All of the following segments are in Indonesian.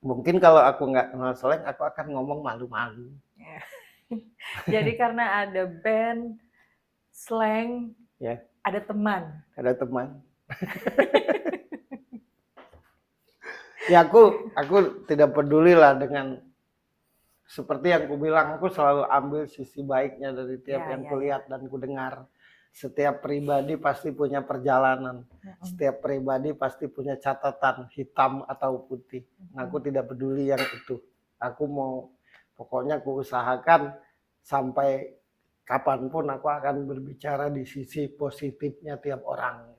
Mungkin kalau aku nggak kenal slang, aku akan ngomong malu-malu. Jadi karena ada band, slang, Ya, ada teman. ada teman. Ya aku tidak peduli lah dengan seperti yang ku bilang, aku selalu ambil sisi baiknya dari tiap yang kulihat dan ku dengar. Setiap pribadi pasti punya perjalanan. Setiap pribadi pasti punya catatan hitam atau putih. Nah, aku tidak peduli yang itu. Aku mau, pokoknya aku usahakan sampai kapanpun aku akan berbicara di sisi positifnya tiap orang.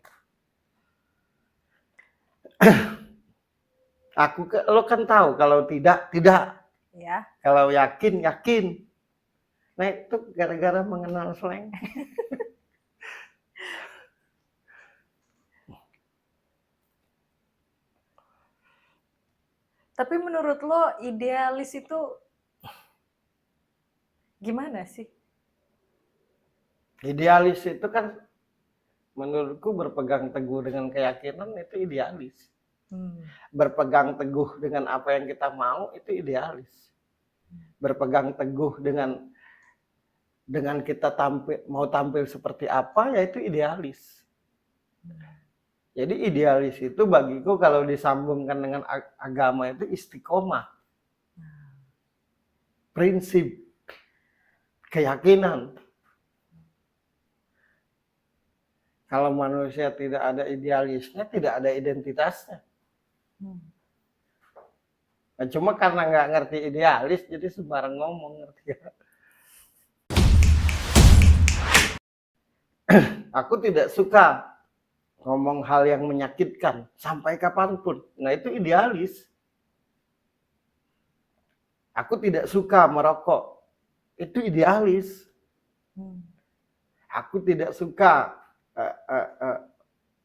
Lo kan tahu kalau tidak. Ya. Kalau yakin. Nah itu gara-gara mengenal slang. Tapi menurut lo idealis itu gimana sih? Idealis itu kan menurutku berpegang teguh dengan keyakinan itu idealis. Berpegang teguh dengan apa yang kita mau itu idealis. Berpegang teguh dengan kita mau tampil seperti apa ya itu idealis. Jadi idealis itu bagiku kalau disambungkan dengan agama itu istiqomah. Prinsip, keyakinan. Kalau manusia tidak ada idealisnya, tidak ada identitasnya. Nah, cuma karena nggak ngerti idealis, jadi sembarang ngomong, ngerti gak? Aku tidak suka ngomong hal yang menyakitkan sampai kapanpun. Nah itu idealis. Aku tidak suka merokok. Itu idealis. Aku tidak suka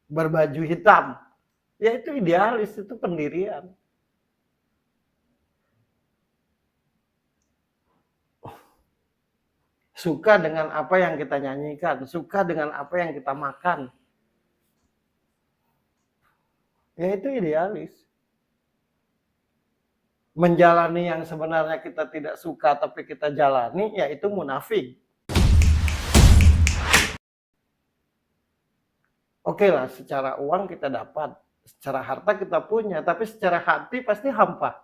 berbaju hitam. Ya itu idealis, itu pendirian. Suka dengan apa yang kita nyanyikan, suka dengan apa yang kita makan. Ya itu idealis. Menjalani yang sebenarnya kita tidak suka tapi kita jalani, ya itu munafik. Oke lah, secara uang kita dapat, secara harta kita punya, tapi secara hati pasti hampa.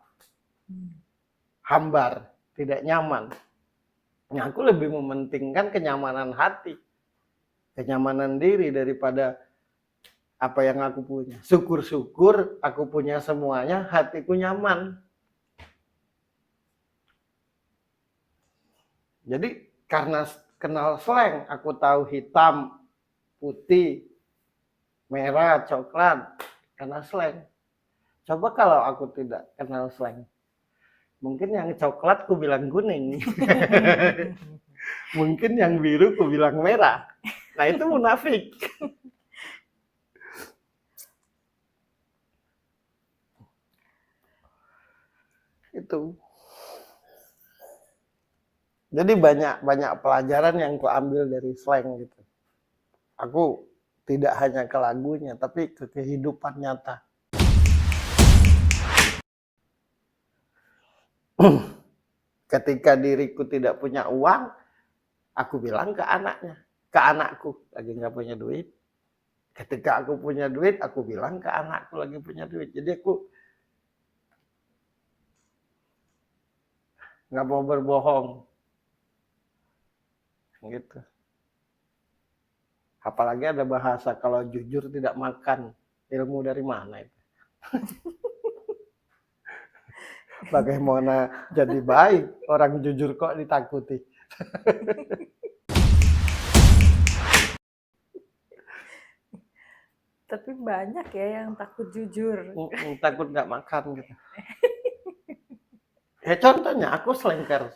Hambar, tidak nyaman. Nah, aku lebih mementingkan kenyamanan hati, kenyamanan diri daripada apa yang aku punya. Syukur-syukur aku punya semuanya, hatiku nyaman. Jadi karena kenal slang, aku tahu hitam, putih, merah, coklat, karena slang. Coba kalau aku tidak kenal slang, mungkin yang coklat ku bilang kuning. Mungkin yang biru ku bilang merah. Nah itu munafik. Itu. Jadi banyak pelajaran yang ku ambil dari slang gitu. Aku tidak hanya ke lagunya, tapi ke kehidupan nyata. Ketika diriku tidak punya uang, aku bilang ke anakku lagi nggak punya duit. Ketika aku punya duit, aku bilang ke anakku lagi punya duit. Jadi aku nggak mau berbohong, gitu. Apalagi ada bahasa kalau jujur tidak makan, ilmu dari mana itu? Bagaimana jadi baik, orang jujur kok ditakuti. Tapi banyak ya yang takut jujur. Takut nggak makan gitu. Ya contohnya aku slankers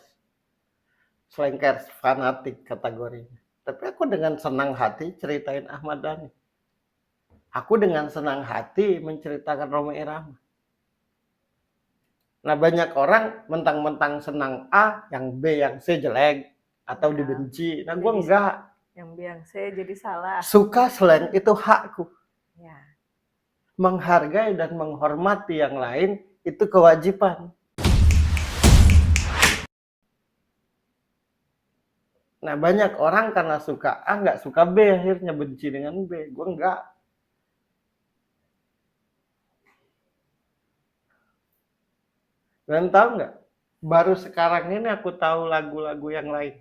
fanatik kategorinya. Tapi aku dengan senang hati ceritain Ahmad Dhani. Aku dengan senang hati menceritakan Rhoma Irama. Nah banyak orang mentang-mentang senang A, yang B, yang C jelek atau dibenci. Nah gue enggak. Yang B, yang C jadi salah. Suka slang itu hakku. Ya. Menghargai dan menghormati yang lain itu kewajiban. Nah banyak orang karena suka A nggak suka B akhirnya benci dengan B. Gue enggak. Dan tahu nggak? Baru sekarang ini aku tahu lagu-lagu yang lain.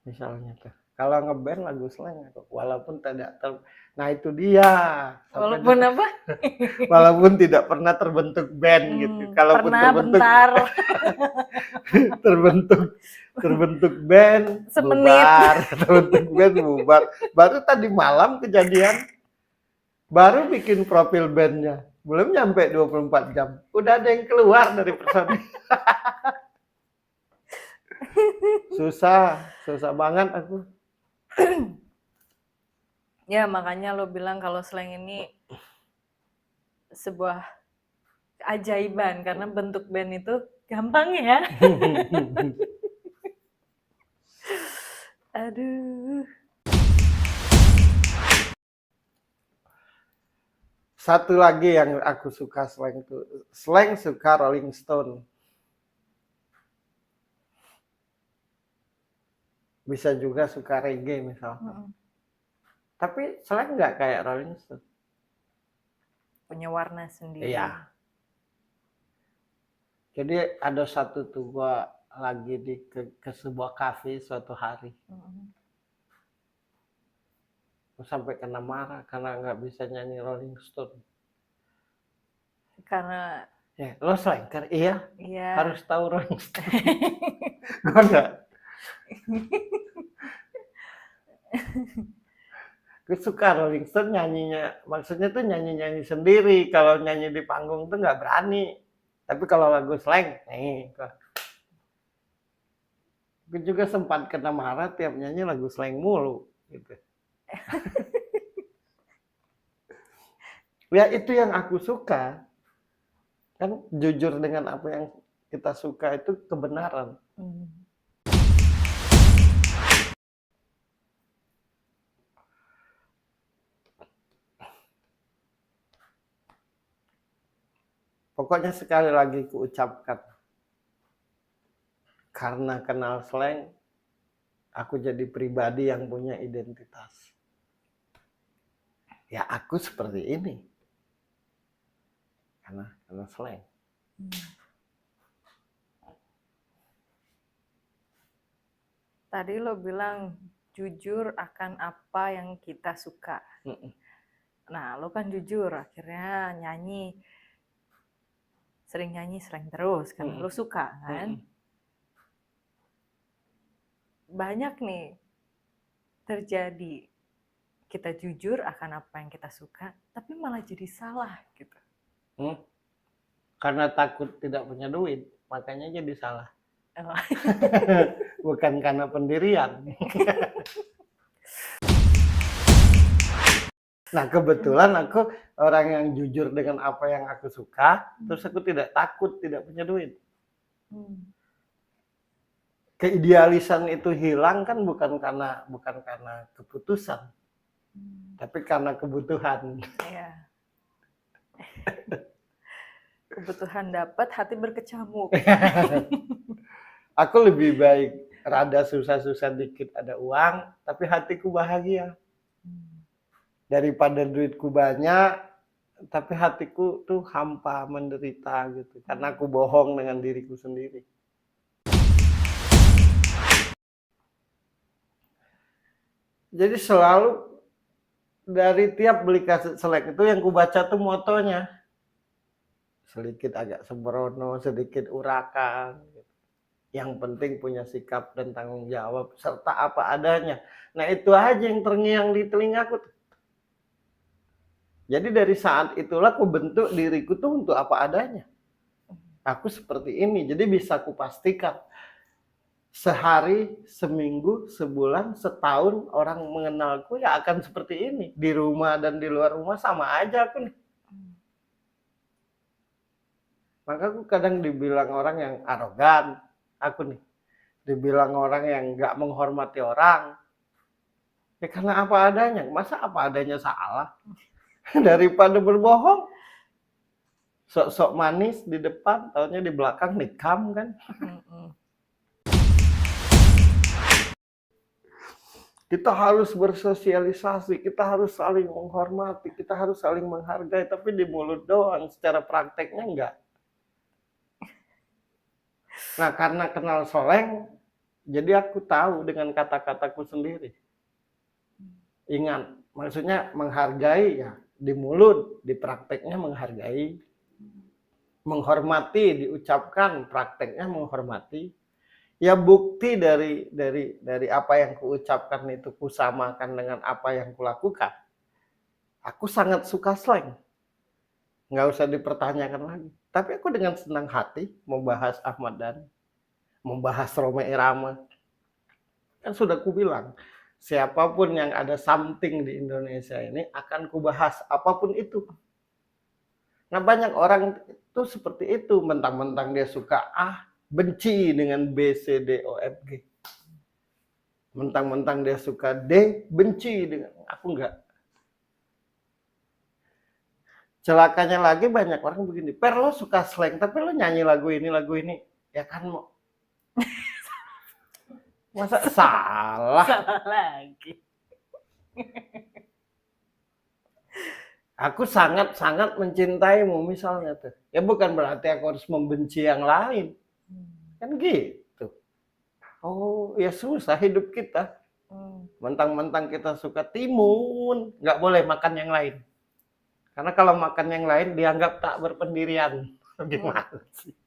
Misalnya tuh, kalau ngeband lagu slang aku, walaupun tidak nah itu dia. Walaupun apa? Walaupun tidak pernah terbentuk band gitu. Kalaupun Pernah terbentuk bentar. terbentuk band Semenit. bubar, terbentuk band bubar. Baru tadi malam kejadian, baru bikin profil bandnya, belum nyampe 24 jam, udah ada yang keluar dari personil. susah banget aku. Ya makanya lo bilang kalau slang ini sebuah keajaiban karena bentuk band itu gampang ya. Aduh. Satu lagi yang aku suka slang itu, slang suka Rolling Stone. Bisa juga suka reggae misalnya. Tapi slang nggak kayak Rolling Stone. Punya warna sendiri. Iya. Jadi ada satu tuh gua lagi ke sebuah kafe suatu hari. Sampai kena marah karena nggak bisa nyanyi Rolling Stone. Karena ya lo slanker, iya. Harus tahu Rolling Stone. Gua nggak. Gue suka Rolling Stone nyanyinya, maksudnya tuh nyanyi sendiri. Kalau nyanyi di panggung tuh nggak berani. Tapi kalau lagu slang, nih. Gue juga sempat kena marah tiap nyanyi lagu slang mulu, gitu. Ya itu yang aku suka. Kan jujur dengan apa yang kita suka itu kebenaran. Pokoknya sekali lagi kuucapkan, karena kenal slang, aku jadi pribadi yang punya identitas. Ya aku seperti ini. Karena slang. Tadi lo bilang jujur akan apa yang kita suka. Nah, lo kan jujur, akhirnya sering nyanyi terus karena lo suka kan. Banyak nih terjadi kita jujur akan apa yang kita suka, tapi malah jadi salah gitu. Karena takut tidak punya duit, makanya jadi salah. Oh. Bukan karena pendirian. Nah kebetulan aku orang yang jujur dengan apa yang aku suka, terus aku tidak takut tidak punya duit. Keidealisan itu hilang kan bukan karena keputusan, tapi karena kebutuhan. Iya. Kebutuhan dapat, hati berkecamuk. Aku lebih baik rada susah-susah dikit ada uang, tapi hatiku bahagia. Daripada duitku banyak, tapi hatiku tuh hampa, menderita gitu. Karena aku bohong dengan diriku sendiri. Jadi selalu dari tiap beli kaset selek itu yang kubaca tuh motonya. Sedikit agak sembrono, sedikit urakan. Yang penting punya sikap dan tanggung jawab, serta apa adanya. Nah itu aja yang terngiang di telingaku. Jadi dari saat itulah aku bentuk diriku tuh untuk apa adanya. Aku seperti ini, jadi bisa kupastikan. Sehari, seminggu, sebulan, setahun orang mengenalku ya akan seperti ini. Di rumah dan di luar rumah sama aja aku nih. Maka aku kadang dibilang orang yang arogan, aku nih. Dibilang orang yang gak menghormati orang. Ya karena apa adanya, masa apa adanya salah? Daripada berbohong, sok-sok manis di depan, taunya di belakang nikam kan. Kita harus bersosialisasi, kita harus saling menghormati, kita harus saling menghargai, tapi di mulut doang, secara prakteknya enggak. Nah, karena kenal Soleng, jadi aku tahu dengan kata-kataku sendiri. Ingat, maksudnya menghargai ya di mulut, di prakteknya menghargai. Menghormati, diucapkan, prakteknya menghormati. Ya bukti dari apa yang kuucapkan itu kusamakan dengan apa yang kulakukan. Aku sangat suka slang. Nggak usah dipertanyakan lagi. Tapi aku dengan senang hati membahas Ahmad Dhani, membahas Rhoma Irama. Kan sudah kubilang, siapapun yang ada something di Indonesia ini akan kubahas apapun itu. Nah banyak orang itu seperti itu, mentang-mentang dia suka A, benci dengan B, C, D, O, F, G. Mentang-mentang dia suka D, benci dengan aku enggak. Celakanya lagi banyak orang begini, Per lo suka slang, tapi lo nyanyi lagu ini, ya kan mau. Masa salah? Salah lagi. Aku sangat-sangat mencintaimu misalnya tuh. Ya bukan berarti aku harus membenci yang lain. Kan gitu. Oh ya susah hidup kita. Mentang-mentang kita suka timun, nggak boleh makan yang lain. Karena kalau makan yang lain dianggap tak berpendirian. Gimana sih?